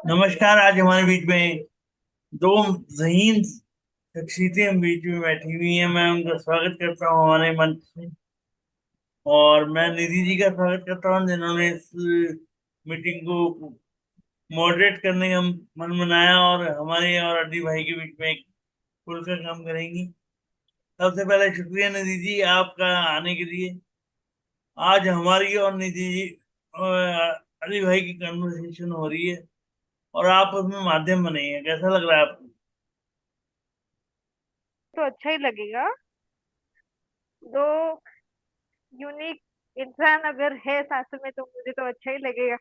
नमस्कार। आज हमारे बीच में दो ज़हीन शख्सियतें हम बीच में बैठी हुई हैं। मैं उनका स्वागत करता हूँ हमारे मंच में। और मैं निधि जी का स्वागत करता हूँ जिन्होंने इस मीटिंग को मॉडरेट करने का मन बनाया और हमारे और अड्डी भाई के बीच में एक पुल का काम करेंगी। सबसे पहले शुक्रिया निधि जी आपका आने के लिए। आज हमारी और निधि जी अली भाई की कन्वर्सेशन हो रही है और आप उसमें माध्यम बने हैं। कैसा लग रहा है आपको? तो अच्छा ही लगेगा। दो यूनिक इंसान अगर है साथ में तो मुझे तो अच्छा ही लगेगा।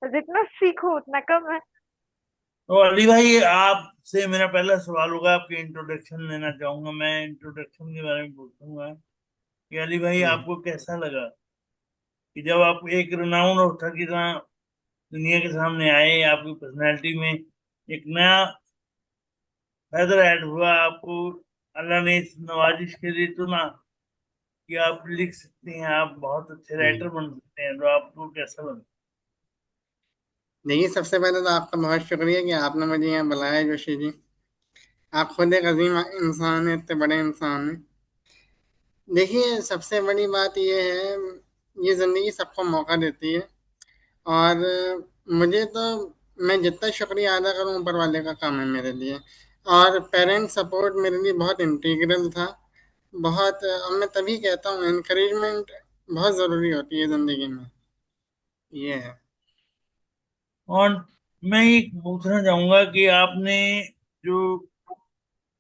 और जितना सीखो उतना कम है। तो अली भाई, आपसे मेरा पहला सवाल होगा। आपकी इंट्रोडक्शन लेना चाहूंगा। मैं इंट्रोडक्शन के बारे में पूछूंगा कि अली भाई जी। आपको कैसा लगा कि जब आप एक रिनाउंड ऑथर की तरह दुनिया के सामने आए, आपकी पर्सनैलिटी में एक नया फेदर ऐड हुआ, आपको अल्लाह ने इस नवाजिश के लिए चुना कि आप लिख सकते हैं, आप बहुत अच्छे राइटर जी। बन सकते हैं, तो आपको कैसा लगा? देखिए, सबसे पहले तो आपका बहुत शुक्रिया कि आपने मुझे यहाँ बुलाया जोशी जी। आप खुद एक अजीम इंसान हैं, इतने बड़े इंसान हैं। देखिए, सबसे बड़ी बात ये है, ये ज़िंदगी सबको मौका देती है। और मुझे तो, मैं जितना शुक्रिया अदा करूँ ऊपर वाले का काम है मेरे लिए। और पेरेंट सपोर्ट मेरे लिए बहुत इंटीग्रल था। बहुत, अब मैं तभी कहता हूँ इनकरेजमेंट बहुत ज़रूरी होती है ज़िंदगी में। ये है। और मैं ये पूछना चाहूंगा कि आपने जो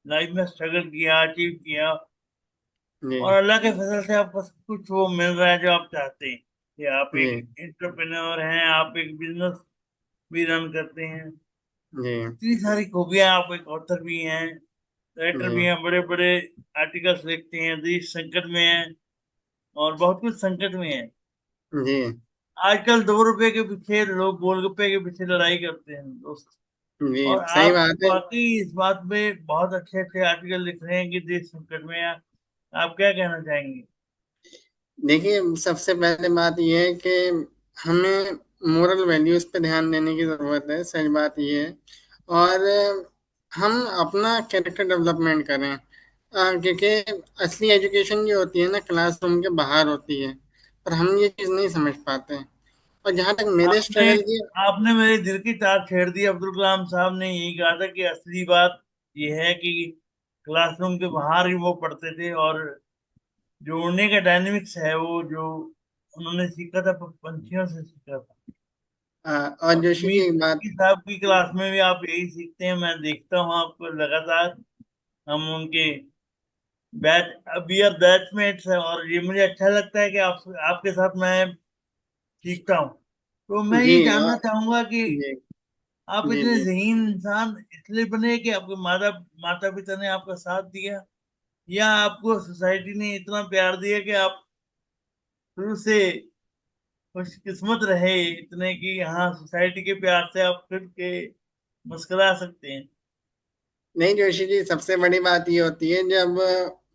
लाइफ में स्ट्रगल किया, अचीव किया, जी। और अल्लाह के फजल से आपको सब कुछ वो मिल रहा है जो आप चाहते हैं, कि आप एक जी। एंटरप्रेन्योर हैं, आप एक बिजनेस भी रन करते हैं, जी। इतनी सारी खूबियां, आप एक ऑथर भी हैं, राइटर जी। भी हैं, बड़े बड़े आर्टिकल्स लिखते हैं, देश संकट में है और बहुत कुछ संकट में है। जी। आजकल 2 रुपए के पीछे लोग गोलगप्पे के पीछे लड़ाई करते हैं दोस्त। जी। और सही आप बात है। वाकई इस बात में बहुत अच्छे अच्छे आर्टिकल लिख रहे हैं कि देश संकट में है। आप क्या कहना चाहेंगे? देखिए, सबसे पहले बात यह है कि हमें मोरल वैल्यूज़ पे ध्यान देने की ज़रूरत है, सच बात ये है। और हम अपना कैरेक्टर डेवलपमेंट करें। क्योंकि असली एजुकेशन जो होती है ना, क्लासरूम के बाहर होती है। पर हम ये चीज़ नहीं समझ पाते हैं। और जहाँ तक मेरे आपने स्ट्रगल की। आपने मेरे दिल की तार छेड़ दी। अब्दुल कलाम साहब ने यही कहा था कि असली बात यह है कि क्लासरूम के बाहर ही वो पढ़ते थे, और जो उड़ने का डायनेमिक्स है वो जो उन्होंने सीखा था पंछियों से सीखा था। और और जोशी जी, उम्मीद एक बात। की साहब की क्लास में भी आप यही सीखते हैं। मैं देखता हूँ आपको लगातार। हम उनके बैच, अभी आप बैचमेट्स हैं, और ये मुझे अच्छा लगता है कि आप आपके साथ मैं सीखता हूँ। तो मैं जी। ये और जानना चाहूंगा कि जी। आप जी। इतने जी। ज़हीन इंसान इसलिए बने कि आपके माता माता पिता ने आपका साथ दिया, या आपको सोसाइटी ने इतना प्यार दिया कि आप शुरू से खुशकिस्मत रहे इतने कि हाँ, सोसाइटी के प्यार से आप खुद के मुस्कुरा सकते हैं? नहीं जोशी जी, सबसे बड़ी बात ये होती है जब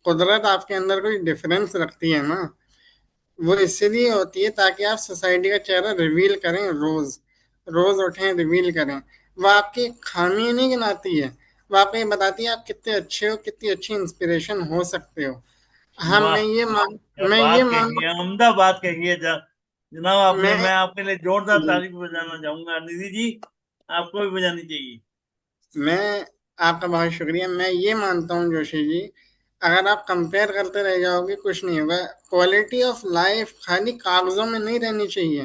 कुदरत आपके अंदर कोई डिफरेंस रखती है ना, वो इसीलिए होती है ताकि आप सोसाइटी का चेहरा रिवील करें। रोज रोज उठें, रिवील करें। वो आपकी खामियां नहीं गिनाती है, वो आपको ये बताती है आप कितने अच्छे हो, कितनी अच्छी इंस्पिरेशन हो सकते हो। हाँ, वाह, क्या मैं ये बात मान कही है, उम्दा बात कही है। जनाब, आपने, मैं मैं आपके लिए जोरदार जी, तारीफ बजाना चाहूंगा। निधि जी, आपको भी बजानी चाहिए। मैं आपका बहुत शुक्रिया। मैं ये मानता हूँ जोशी जी, अगर आप कंपेयर करते रह जाओगे कुछ नहीं होगा। क्वालिटी ऑफ लाइफ खाली कागजों में नहीं रहनी चाहिए।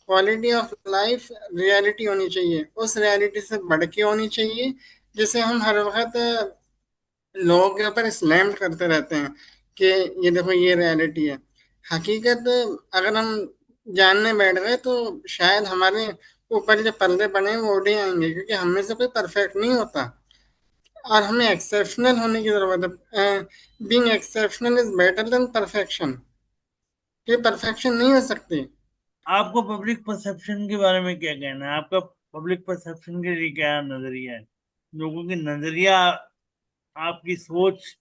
क्वालिटी ऑफ लाइफ रियलिटी होनी चाहिए, उस रियलिटी से बढ़ के होनी चाहिए, जिसे हम हर वक्त लोगों के ऊपर स्लैम करते रहते हैं कि ये देखो ये रियलिटी है। हकीकत अगर हम जानने बैठ गए तो शायद हमारे ऊपर जो पर्दे पड़े हैं वो उड़ ही आएंगे, क्योंकि हम में से कोई परफेक्ट नहीं होता। और हमें एक्सेप्शनल होने की जरूरत है। Being exceptional is better than perfection. ये परफेक्शन नहीं हो सकती। आपको पब्लिक परसेप्शन के बारे में क्या कहना है? आपका पब्लिक परसेप्शन के लिए क्या नजरिया है? लोगों की नजरिया, आपकी सोच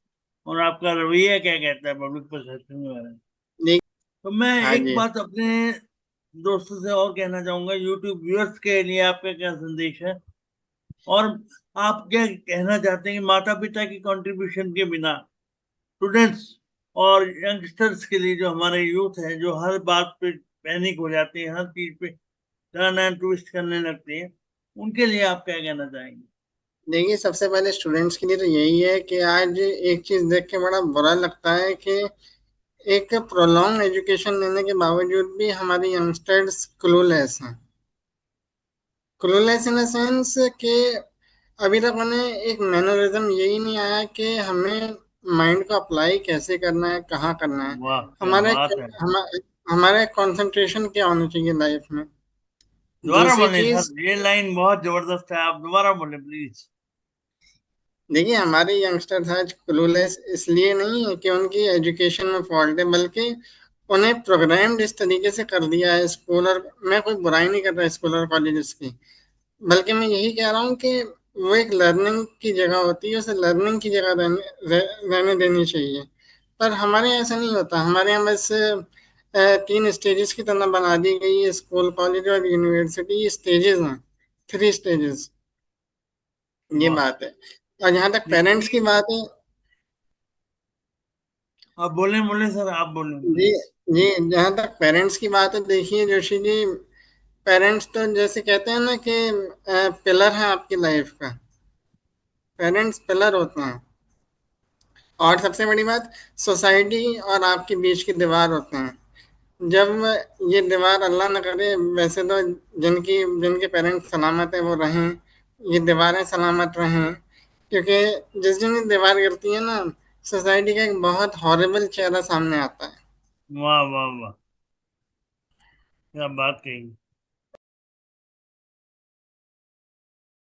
और आपका रवैया क्या कहता है पब्लिक परसेप्शन के बारे में? नहीं। तो मैं हाँ एक जी। बात अपने दोस्तों से और कहना चाहूंगा, यूट्यूब व्यूअर्स के लिए आपका क्या संदेश है? और आप क्या कहना चाहते हैं कि माता पिता की कंट्रीब्यूशन के बिना स्टूडेंट्स और यंगस्टर्स के लिए, जो हमारे यूथ है, जो हर बात पे पैनिक हो जाते हैं, हर चीज पे टर्न एंड ट्विस्ट करने लगते हैं, उनके लिए आप क्या कहना चाहेंगे? देखिए, सबसे पहले स्टूडेंट्स के लिए तो यही है कि आज एक चीज देख के बड़ा बुरा लगता है कि एक प्रोलॉन्ग एजुकेशन लेने के बावजूद भी हमारे यंगस्टर्स क्लूलेस हैं। क्लूलेस इन द सेंस कि अभी तक उन्हें एक मैनरिज्म यही नहीं आया कि हमें माइंड को अप्लाई कैसे करना है, कहाँ करना है। वाह, क्या हमारे बात है! हम, हमारा कंसंट्रेशन क्या होना चाहिए लाइफ में। दोबारा दूसरी बोलें चीज, सर, ये लाइन बहुत जबरदस्त है, आप दोबारा बोलें प्लीज। देखिए, हमारे यंगस्टर्स आज क्लूलेस इसलिए नहीं है कि उनकी एजुकेशन में फॉल्ट है, बल्कि उन्हें प्रोग्राम्ड इस तरीके से कर दिया है स्कूल और, मैं कोई बुराई नहीं कर रहा स्कूल और कॉलेजेस की, बल्कि मैं यही कह रहा हूँ कि वो एक लर्निंग की जगह होती है, उसे लर्निंग की जगह रहने देनी चाहिए। पर हमारे यहाँ ऐसा नहीं होता। हमारे यहाँ बस तीन स्टेजेस की तरह बना दी गई है। स्कूल, कॉलेज और यूनिवर्सिटी स्टेजेस हैं, थ्री स्टेजेस। ये वाह, बात है। और जहाँ तक ये पेरेंट्स की तीन। बात है, आप बोलें बोलें सर, आप बोलें जी प्लीज। जी, जहाँ तक पेरेंट्स की बात है, देखिए जोशी जी, पेरेंट्स तो जैसे कहते हैं ना कि पिलर है आपकी लाइफ का। पेरेंट्स पिलर होते हैं। और सबसे बड़ी बात, सोसाइटी और आपके बीच की दीवार होते हैं। जब ये दीवार, अल्लाह न करे, वैसे तो जिनकी जिनके पेरेंट्स सलामत है वो रहें, ये दीवारें सलामत रहें, क्योंकि जिस दिन ये दीवार गिरती है ना, सोसाइटी का एक बहुत हॉरिबल चेहरा सामने आता है। वाह वाह वाह, क्या बात कही!